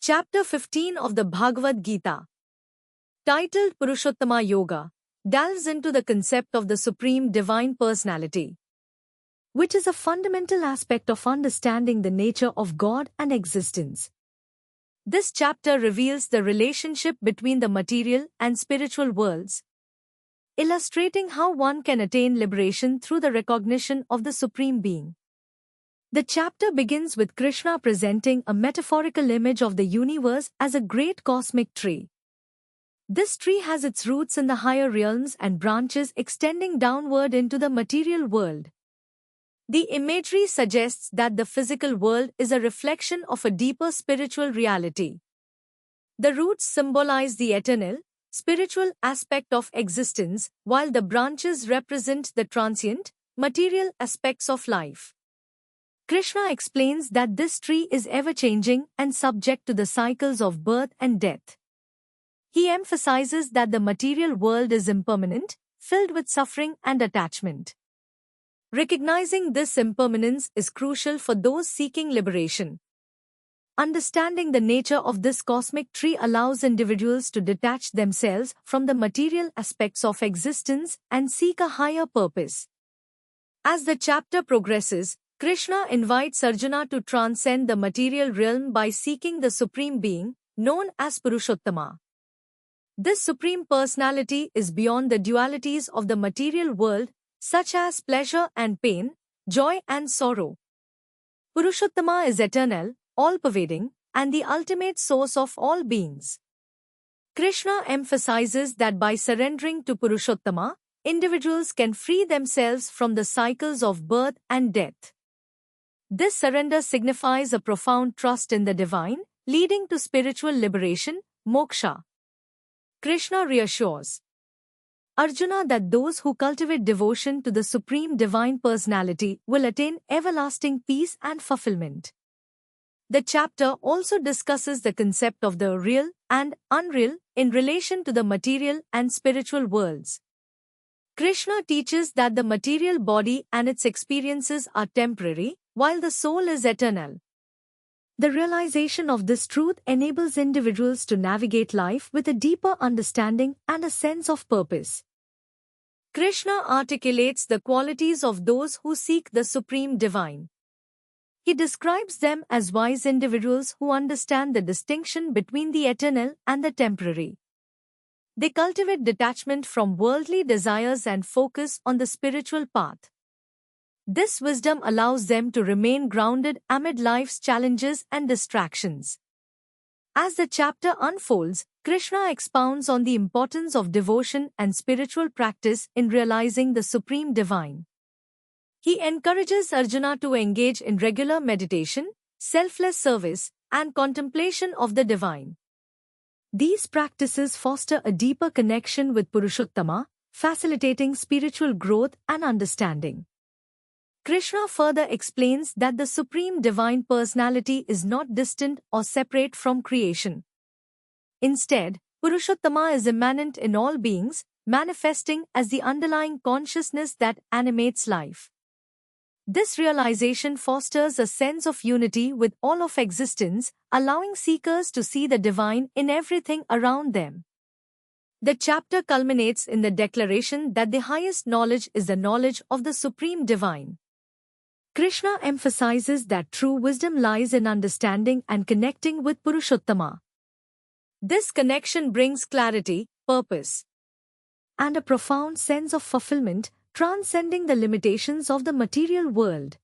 Chapter 15 of the Bhagavad Gita, titled Purushottama Yoga, delves into the concept of the Supreme Divine Personality, which is a fundamental aspect of understanding the nature of God and existence. This chapter reveals the relationship between the material and spiritual worlds, illustrating how one can attain liberation through the recognition of the Supreme Being. The chapter begins with Krishna presenting a metaphorical image of the universe as a great cosmic tree. This tree has its roots in the higher realms and branches extending downward into the material world. The imagery suggests that the physical world is a reflection of a deeper spiritual reality. The roots symbolize the eternal, spiritual aspect of existence, while the branches represent the transient, material aspects of life. Krishna explains that this tree is ever-changing and subject to the cycles of birth and death. He emphasizes that the material world is impermanent, filled with suffering and attachment. Recognizing this impermanence is crucial for those seeking liberation. Understanding the nature of this cosmic tree allows individuals to detach themselves from the material aspects of existence and seek a higher purpose. As the chapter progresses, Krishna invites Arjuna to transcend the material realm by seeking the Supreme Being, known as Purushottama. This Supreme Personality is beyond the dualities of the material world, such as pleasure and pain, joy and sorrow. Purushottama is eternal, all-pervading, and the ultimate source of all beings. Krishna emphasizes that by surrendering to Purushottama, individuals can free themselves from the cycles of birth and death. This surrender signifies a profound trust in the divine, leading to spiritual liberation, moksha. Krishna reassures Arjuna that those who cultivate devotion to the Supreme Divine Personality will attain everlasting peace and fulfillment. The chapter also discusses the concept of the real and unreal in relation to the material and spiritual worlds. Krishna teaches that the material body and its experiences are temporary, while the soul is eternal. The realization of this truth enables individuals to navigate life with a deeper understanding and a sense of purpose. Krishna articulates the qualities of those who seek the Supreme Divine. He describes them as wise individuals who understand the distinction between the eternal and the temporary. They cultivate detachment from worldly desires and focus on the spiritual path. This wisdom allows them to remain grounded amid life's challenges and distractions. As the chapter unfolds, Krishna expounds on the importance of devotion and spiritual practice in realizing the Supreme Divine. He encourages Arjuna to engage in regular meditation, selfless service, and contemplation of the divine. These practices foster a deeper connection with Purushottama, facilitating spiritual growth and understanding. Krishna further explains that the Supreme Divine Personality is not distant or separate from creation. Instead, Purushottama is immanent in all beings, manifesting as the underlying consciousness that animates life. This realization fosters a sense of unity with all of existence, allowing seekers to see the divine in everything around them. The chapter culminates in the declaration that the highest knowledge is the knowledge of the Supreme Divine. Krishna emphasizes that true wisdom lies in understanding and connecting with Purushottama. This connection brings clarity, purpose, and a profound sense of fulfillment, transcending the limitations of the material world.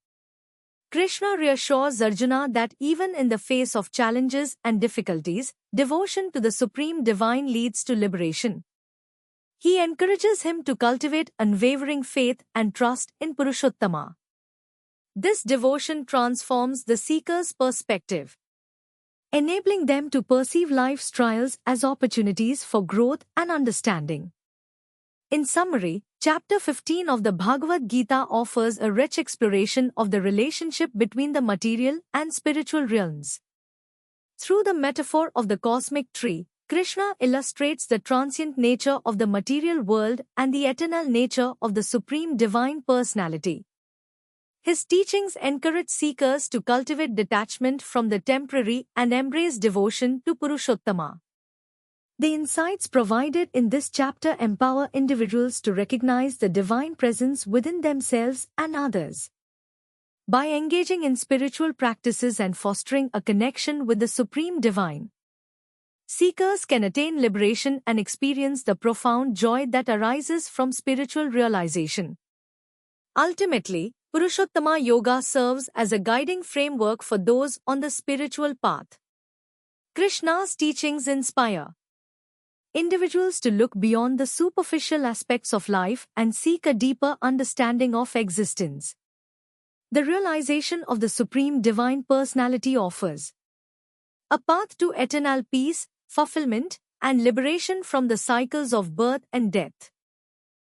Krishna reassures Arjuna that even in the face of challenges and difficulties, devotion to the Supreme Divine leads to liberation. He encourages him to cultivate unwavering faith and trust in Purushottama. This devotion transforms the seeker's perspective, enabling them to perceive life's trials as opportunities for growth and understanding. In summary, Chapter 15 of the Bhagavad Gita offers a rich exploration of the relationship between the material and spiritual realms. Through the metaphor of the cosmic tree, Krishna illustrates the transient nature of the material world and the eternal nature of the Supreme Divine Personality. His teachings encourage seekers to cultivate detachment from the temporary and embrace devotion to Purushottama. The insights provided in this chapter empower individuals to recognize the divine presence within themselves and others. By engaging in spiritual practices and fostering a connection with the Supreme Divine, seekers can attain liberation and experience the profound joy that arises from spiritual realization. Ultimately, Purushottama Yoga serves as a guiding framework for those on the spiritual path. Krishna's teachings inspire individuals to look beyond the superficial aspects of life and seek a deeper understanding of existence. The realization of the Supreme Divine Personality offers a path to eternal peace, fulfillment, and liberation from the cycles of birth and death.